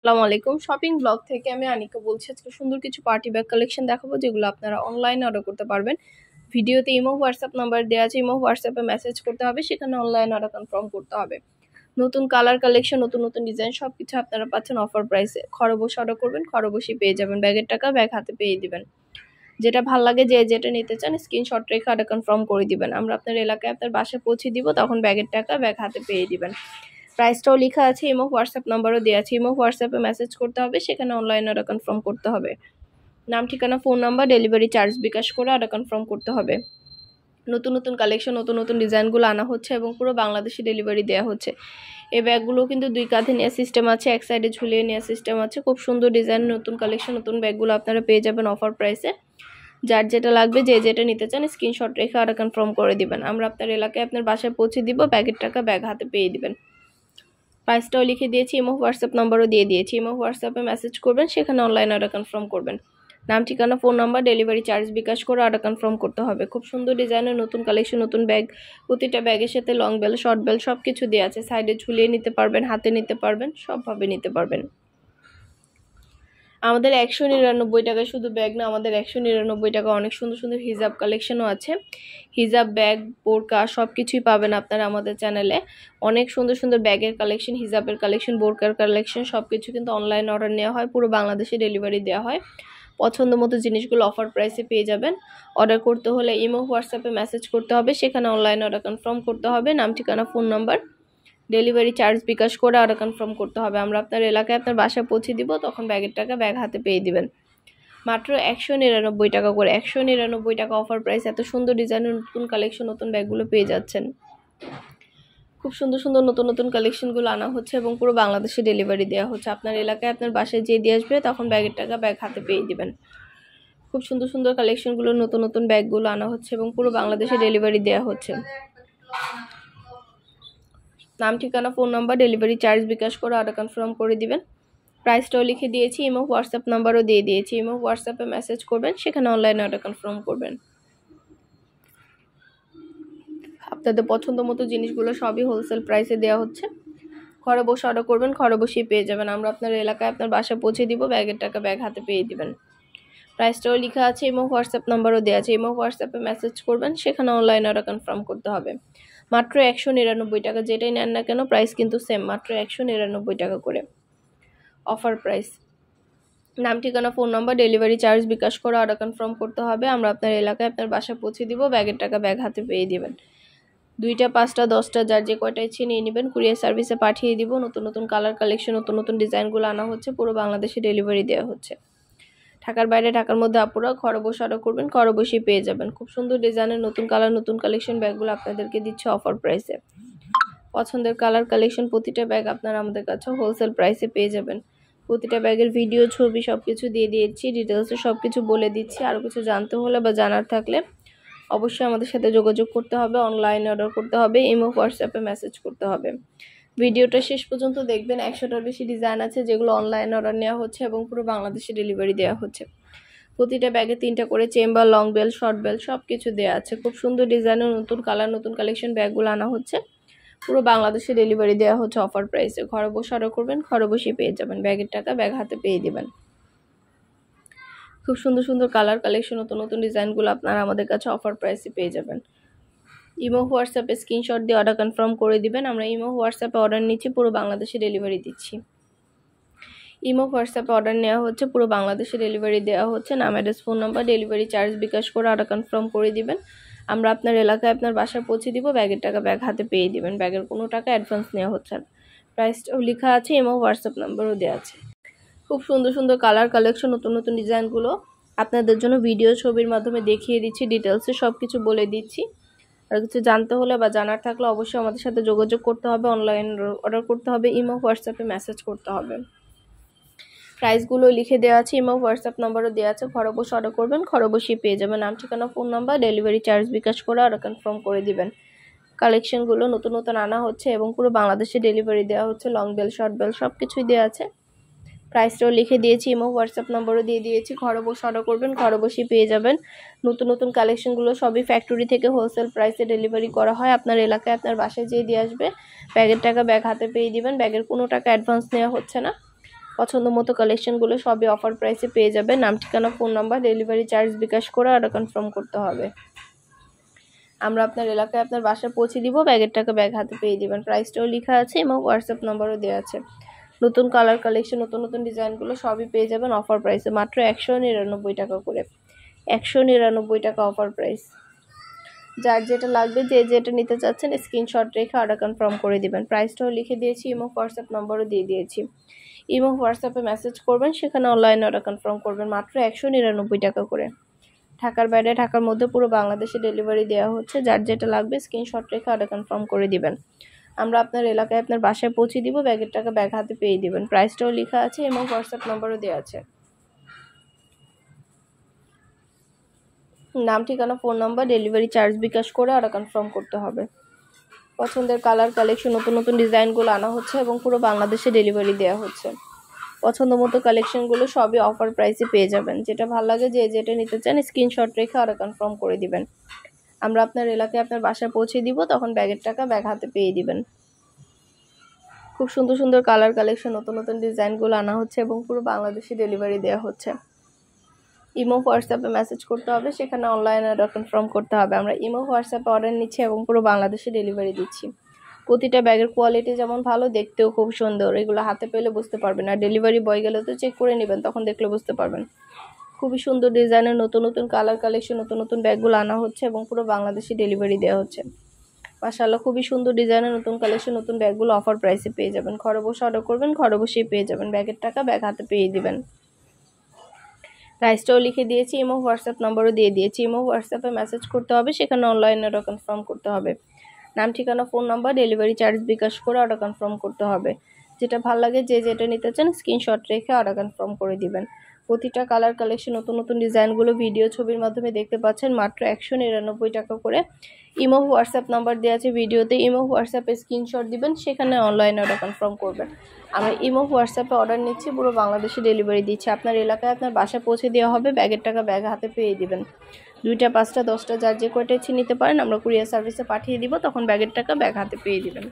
আসসালামু আলাইকুম। Shopping blog থেকে আমি আনিকা বলছি। আজকে সুন্দর কিছু পার্টি ব্যাগ কালেকশন দেখাবো, যেগুলো আপনারা অনলাইনে অর্ডার করতে পারবেন। ভিডিওতে ইমো হোয়াটসঅ্যাপ নাম্বার দেওয়া আছে, ইমো হোয়াটসঅ্যাপে মেসেজ করতে হবে, সেখানে অনলাইন অর্ডার কনফার্ম করতে হবে। নতুন কালার কালেকশন, নতুন নতুন ডিজাইন সবকিছু আপনারা পাচ্ছেন অফার প্রাইসে। ঘরে বসে অর্ডার করবেন, ঘরে বসেই পেয়ে যাবেন। ব্যাগের টাকা ব্যাগ হাতে পেয়ে দিবেন। যেটা ভালো লাগে, যে যেটা নিতে চান স্ক্রিনশট রেখে অর্ডার কনফার্ম করে দিবেন। আমরা আপনার এলাকায় আপনার বাসায় পৌঁছে দিব, তখন ব্যাগের টাকা ব্যাগ হাতে পেয়ে দিবেন। প্রাইসটাও লেখা আছে, ইমো হোয়াটসঅ্যাপ নাম্বারও দেওয়া আছে। ইমো হোয়াটসঅ্যাপে মেসেজ করতে হবে, সেখানে অনলাইন অর্ডার কনফার্ম করতে হবে। নাম, ঠিকানা, phone number, delivery charge bKash করে অর্ডার কনফার্ম করতে হবে। নতুন নতুন কালেকশন, নতুন নতুন ডিজাইনগুলো আনা হচ্ছে এবং পুরো বাংলাদেশে ডেলিভারি দেওয়া হচ্ছে। এই ব্যাগগুলো কিন্তু দুই কাঁধে নেওয়ার সিস্টেম আছে, এক সাইডে ঝুলিয়ে নেওয়ার সিস্টেম আছে। খুব সুন্দর ডিজাইন, নতুন কালেকশন, নতুন ব্যাগগুলো আপনারা পেয়ে যাবেন অফার প্রাইসে। যার যেটা লাগবে, যে যেটা নিতে চান স্ক্রিনশট রেখে অর্ডার কনফার্ম করে দিবেন। আমরা আপনার এলাকায় আপনার বাসায় পৌঁছে দিব, ব্যাগের টাকা ব্যাগ হাতে পেয়ে দিবেন। প্রাইসটাও লিখে দিয়েছি, ইমো হোয়াটসঅ্যাপ নাম্বারও দিয়ে দিয়েছি। ইমো হোয়াটসঅ্যাপে মেসেজ করবেন, সেখানে অনলাইন অর্ডার কনফার্ম করবেন। নাম, ঠিকানা, phone number, delivery charge bKash করে অর্ডার কনফার্ম করতে হবে। খুব সুন্দর ডিজাইনের নতুন কালেকশন, নতুন ব্যাগ। প্রতিটা ব্যাগের সাথে লং বেল, শর্ট বেল সব কিছু দেওয়া আছে। সাইডে ঝুলিয়ে নিতে পারবেন, হাতে নিতে পারবেন, সবভাবে নিতে পারবেন। আমাদের 199 টাকায় শুধু ব্যাগ না, আমাদের 199 টাকা অনেক সুন্দর সুন্দর হিজাব কালেকশনও আছে। হিজাব, ব্যাগ, বোরকা সব কিছুই পাবেন আপনারা আমাদের চ্যানেলে। অনেক সুন্দর সুন্দর ব্যাগের কালেকশন, হিজাবের কালেকশন, বোরকার কালেকশন সব কিছু কিন্তু অনলাইন অর্ডার নেওয়া হয়, পুরো বাংলাদেশে ডেলিভারি দেওয়া হয়। পছন্দ মতো জিনিসগুলো অফার প্রাইসে পেয়ে যাবেন। অর্ডার করতে হলে ইমো হোয়াটসঅ্যাপে মেসেজ করতে হবে, সেখানে অনলাইন অর্ডার কনফার্ম করতে হবে। নাম, ঠিকানা, phone number, delivery charge bKash করে অর্ডার কনফার্ম করতে হবে। আমরা আপনার এলাকায় আপনার বাসায় পৌঁছে দিব, তখন ব্যাগের টাকা ব্যাগ হাতে পেয়ে দিবেন। মাত্র 199 টাকা করে, 199 টাকা অফার প্রাইস। এত সুন্দর ডিজাইনের নতুন কালেকশন, নতুন ব্যাগগুলো পেয়ে যাচ্ছেন। খুব সুন্দর সুন্দর নতুন নতুন কালেকশনগুলো আনা হচ্ছে এবং পুরো বাংলাদেশে ডেলিভারি দেওয়া হচ্ছে। আপনার এলাকায় আপনার বাসায় যেয়ে দিয়ে আসবে, তখন ব্যাগের টাকা ব্যাগ হাতে পেয়ে দিবেন। খুব সুন্দর সুন্দর কালেকশনগুলো, নতুন নতুন ব্যাগগুলো আনা হচ্ছে এবং পুরো বাংলাদেশে ডেলিভারি দেওয়া হচ্ছে। নাম, ঠিকানা, phone number, delivery charge bKash করে অর্ডার কনফার্ম করে দিবেন। প্রাইসটাও লিখে দিয়েছি, ইমো হোয়াটসঅ্যাপ নাম্বারও দিয়ে দিয়েছি। ইমো হোয়াটসঅ্যাপে মেসেজ করবেন, সেখানে অনলাইনে অর্ডার কনফার্ম করবেন। আপনাদের পছন্দ মতো জিনিসগুলো সবই হোলসেল প্রাইসে দেওয়া হচ্ছে। ঘরে বসে অর্ডার করবেন, ঘরে বসেই পেয়ে যাবেন। আমরা আপনার এলাকায় আপনার বাসায় পৌঁছে দিব, ব্যাগের টাকা ব্যাগ হাতে পেয়ে দিবেন। প্রাইসটাও লেখা আছে, ইমো হোয়াটসঅ্যাপ নাম্বারও দেওয়া আছে। ইমো হোয়াটসঅ্যাপে মেসেজ করবেন, সেখানে অনলাইনে অর্ডার কনফার্ম করতে হবে। মাত্র 199 টাকা, যেটাই নেন না কেন প্রাইস কিন্তু সেম, মাত্র 199 টাকা করে অফার প্রাইস। নাম, ঠিকানা, phone number, delivery charge bKash করে অর্ডার কনফার্ম করতে হবে। আমরা আপনার এলাকায় আপনার বাসায় পৌঁছে দিব, ব্যাগের টাকা ব্যাগ হাতে পেয়ে দিবেন। 2টা, 5টা, 10টা যার যে কয়টা ইচ্ছে নিয়ে নেবেন, কুরিয়ার সার্ভিসে পাঠিয়ে দিব। নতুন নতুন কালার কালেকশন, নতুন নতুন ডিজাইনগুলো আনা হচ্ছে, পুরো বাংলাদেশে ডেলিভারি দেওয়া হচ্ছে। ঢাকার বাইরে, ঢাকার মধ্যে আপুরা ঘরে বসে অর্ডার করবেন, ঘরে বসেই পেয়ে যাবেন। খুব সুন্দর ডিজাইনের নতুন কালার, নতুন কালেকশন ব্যাগগুলো আপনাদেরকে দিচ্ছে অফার প্রাইসে। পছন্দের কালার কালেকশন প্রতিটা ব্যাগ আপনারা আমাদের কাছে হোলসেল প্রাইসে পেয়ে যাবেন। প্রতিটা ব্যাগের ভিডিও, ছবি সব কিছু দিয়ে দিয়েছি, ডিটেলসে সব কিছু বলে দিচ্ছি। আরও কিছু জানতে হলে বা জানার থাকলে অবশ্যই আমাদের সাথে যোগাযোগ করতে হবে, অনলাইনে অর্ডার করতে হবে, ইমো হোয়াটসঅ্যাপে মেসেজ করতে হবে। ভিডিওটা শেষ পর্যন্ত দেখবেন। 100টার বেশি ডিজাইন আছে, যেগুলো অনলাইনে অর্ডার নেওয়া হচ্ছে এবং পুরো বাংলাদেশে ডেলিভারি দেওয়া হচ্ছে। প্রতিটা ব্যাগে 3টা করে chamber, long bell, short bell সব কিছু দেওয়া আছে। খুব সুন্দর ডিজাইনের নতুন কালার, নতুন কালেকশন ব্যাগগুলো আনা হচ্ছে, পুরো বাংলাদেশে ডেলিভারি দেওয়া হচ্ছে অফার প্রাইসে। ঘরে বসে অর্ডার করবেন, ঘরে বসেই পেয়ে যাবেন। ব্যাগের টাকা ব্যাগ হাতে পেয়ে দিবেন। খুব সুন্দর সুন্দর কালার কালেকশন, নতুন নতুন ডিজাইনগুলো আপনারা আমাদের কাছে অফার প্রাইসে পেয়ে যাবেন। ইমো হোয়াটসঅ্যাপে স্ক্রিনশট দিয়ে অর্ডার কনফার্ম করে দিবেন। আমরা ইমো হোয়াটসঅ্যাপে অর্ডার নিচ্ছি, পুরো বাংলাদেশে ডেলিভারি দিচ্ছি। ইমো হোয়াটসঅ্যাপে অর্ডার নেওয়া হচ্ছে, পুরো বাংলাদেশে ডেলিভারি দেওয়া হচ্ছে। নাম, address, phone number, delivery charge bKash করে অর্ডার কনফার্ম করে দিবেন। আমরা আপনার এলাকায় আপনার বাসায় পৌঁছে দিব, ব্যাগের টাকা ব্যাগ হাতে পেয়ে দিবেন। ব্যাগের কোনো টাকা অ্যাডভান্স নেওয়া হচ্ছে না। প্রাইসটাও লেখা আছে, ইমো হোয়াটসঅ্যাপ নাম্বারও দেওয়া আছে। খুব সুন্দর সুন্দর কালার কালেকশন, নতুন নতুন ডিজাইনগুলো আপনাদের জন্য ভিডিও, ছবির মাধ্যমে দেখিয়ে দিচ্ছি, ডিটেলসে সব কিছু বলে দিচ্ছি। আর কিছু জানতে হলে বা জানার থাকলে অবশ্যই আমাদের সাথে যোগাযোগ করতে হবে, অনলাইন অর্ডার করতে হবে, ইমো হোয়াটসঅ্যাপে মেসেজ করতে হবে। প্রাইসগুলো লিখে দেওয়া আছে, ইমো হোয়াটসঅ্যাপ নাম্বারও দেওয়া আছে। ঘরে বসে অর্ডার করবেন, ঘরে বসেই পেয়ে যাবেন। নাম, ঠিকানা, phone number, delivery charge bKash করে অর্ডার কনফার্ম করে দিবেন। কালেকশনগুলো নতুন নতুন আনা হচ্ছে এবং পুরো বাংলাদেশে ডেলিভারি দেওয়া হচ্ছে। লং বেল, শর্ট বেল সব কিছুই দেওয়া আছে। প্রাইসটাও লিখে দিয়েছি, ইমো হোয়াটসঅ্যাপ নাম্বারও দিয়ে দিয়েছি। ঘরে বসে অর্ডার করবেন, ঘরে বসেই পেয়ে যাবেন। নতুন নতুন কালেকশনগুলো সবই ফ্যাক্টরি থেকে হোলসেল প্রাইসে ডেলিভারি করা হয়। আপনার এলাকায় আপনার বাসায় যেয়ে দিয়ে আসবে, ব্যাগের টাকা ব্যাগ হাতে পেয়ে দিবেন। ব্যাগের কোনো টাকা অ্যাডভান্স নেওয়া হচ্ছে না। পছন্দ মতো কালেকশনগুলো সবই অফার প্রাইসে পেয়ে যাবেন। নাম, ঠিকানা, phone number, delivery charge bKash করে অর্ডার কনফার্ম করতে হবে। আমরা আপনার এলাকায় আপনার বাসায় পৌঁছে দিব, ব্যাগের টাকা ব্যাগ হাতে পেয়ে দিবেন। প্রাইসটাও লেখা আছে এবং হোয়াটসঅ্যাপ নাম্বারও দেওয়া আছে। নতুন কালার কালেকশন, নতুন নতুন ডিজাইনগুলো সবই পেয়ে যাবেন অফার প্রাইসে, মাত্র 199 টাকা করে। 199 টাকা অফার প্রাইস। যার যেটা লাগবে, যে যেটা নিতে চাচ্ছেন স্ক্রিনশট রেখে অর্ডার কনফার্ম করে দিবেন। প্রাইসটাও লিখে দিয়েছি, ইমো হোয়াটসঅ্যাপ নাম্বারও দিয়ে দিয়েছি। ইমো হোয়াটসঅ্যাপে মেসেজ করবেন, সেখানে অনলাইনে অর্ডার কনফার্ম করবেন, মাত্র 199 টাকা করে। ঢাকার বাইরে, ঢাকার মধ্যে পুরো বাংলাদেশে ডেলিভারি দেওয়া হচ্ছে। যার যেটা লাগবে স্ক্রিনশট রেখে অর্ডার কনফার্ম করে দিবেন। আমরা আপনার এলাকায় আপনার বাসায় পৌঁছে দিব, ব্যাগের টাকা ব্যাগ হাতে পেয়ে দিবেন। প্রাইসটাও লেখা আছে এবং হোয়াটসঅ্যাপ নাম্বারও দেওয়া আছে। নাম, ঠিকানা, phone number, delivery charge bKash করে অর্ডার কনফার্ম করতে হবে। পছন্দের কালার কালেকশন, নতুন নতুন ডিজাইনগুলো আনা হচ্ছে এবং পুরো বাংলাদেশে ডেলিভারি দেওয়া হচ্ছে। পছন্দ মতো কালেকশনগুলো সবই অফার প্রাইসে পেয়ে যাবেন। যেটা ভালো লাগে, যে যেটা নিতে চান স্ক্রিনশট রেখে অর্ডার কনফার্ম করে দিবেন। আমরা আপনার এলাকায় আপনার বাসায় পৌঁছে দিব, তখন ব্যাগের টাকা ব্যাগ হাতে পেয়ে দিবেন। খুব সুন্দর সুন্দর কালার কালেকশন, নতুন নতুন ডিজাইনগুলো আনা হচ্ছে এবং পুরো বাংলাদেশে ডেলিভারি দেওয়া হচ্ছে। ইমো হোয়াটসঅ্যাপে মেসেজ করতে হবে, সেখানে অনলাইনে অর্ডার কনফার্ম করতে হবে। আমরা ইমো হোয়াটসঅ্যাপে অর্ডার নিচ্ছি এবং পুরো বাংলাদেশে ডেলিভারি দিচ্ছি। প্রতিটা ব্যাগের কোয়ালিটি যেমন ভালো, দেখতেও খুব সুন্দর। এগুলো হাতে পেলে বুঝতে পারবেন, আর ডেলিভারি বয় গেলে তো চেক করে নেবেন, তখন দেখলে বুঝতে পারবেন। খুবই সুন্দর ডিজাইনের নতুন নতুন কালার কালেকশন, নতুন নতুন ব্যাগগুলো আনা হচ্ছে এবং পুরো বাংলাদেশে ডেলিভারি দেওয়া হচ্ছে। মাশাআল্লাহ, খুবই সুন্দর ডিজাইনের নতুন কালেকশন, নতুন ব্যাগগুলো অফার প্রাইসে পেয়ে যাবেন। ঘরে বসে অর্ডার করবেন, ঘরে বসেই পেয়ে যাবেন। ব্যাগের টাকা ব্যাগ হাতে পেয়ে দিবেন। প্রাইসটাও লিখে দিয়েছি, ইমো হোয়াটসঅ্যাপ নাম্বারও দিয়ে দিয়েছি। ইমো হোয়াটসঅ্যাপে মেসেজ করতে হবে, সেখানে অনলাইনে অর্ডার কনফার্ম করতে হবে। নাম, ঠিকানা, phone number, delivery charge bKash করে অর্ডার কনফার্ম করতে হবে। যেটা ভালো লাগে, যে যেটা নিতে চান স্ক্রিনশট রেখে অর্ডার কনফার্ম করে দিবেন। প্রতিটা কালার কালেকশন, নতুন নতুন ডিজাইনগুলো ভিডিও ছবির মাধ্যমে দেখতে পাচ্ছেন, মাত্র 199 টাকা করে। ইমো হোয়াটসঅ্যাপ নাম্বার দেওয়া আছে ভিডিওতে। ইমো হোয়াটসঅ্যাপে স্ক্রিনশট দিবেন, সেখানে অনলাইনে অর্ডার কনফার্ম করবেন। আমরা ইমো হোয়াটসঅ্যাপে অর্ডার নিচ্ছি, পুরো বাংলাদেশে ডেলিভারি দিচ্ছি। আপনার এলাকায় আপনার বাসায় পৌঁছে দেওয়া হবে, ব্যাগের টাকা ব্যাগ হাতে পেয়ে দিবেন। 2টা, 5টা, 10টা, যার যে কয়টা ইচ্ছে নিতে পারেন, আমরা কুরিয়ার সার্ভিসে পাঠিয়ে দিব, তখন ব্যাগের টাকা ব্যাগ হাতে পেয়ে দিবেন।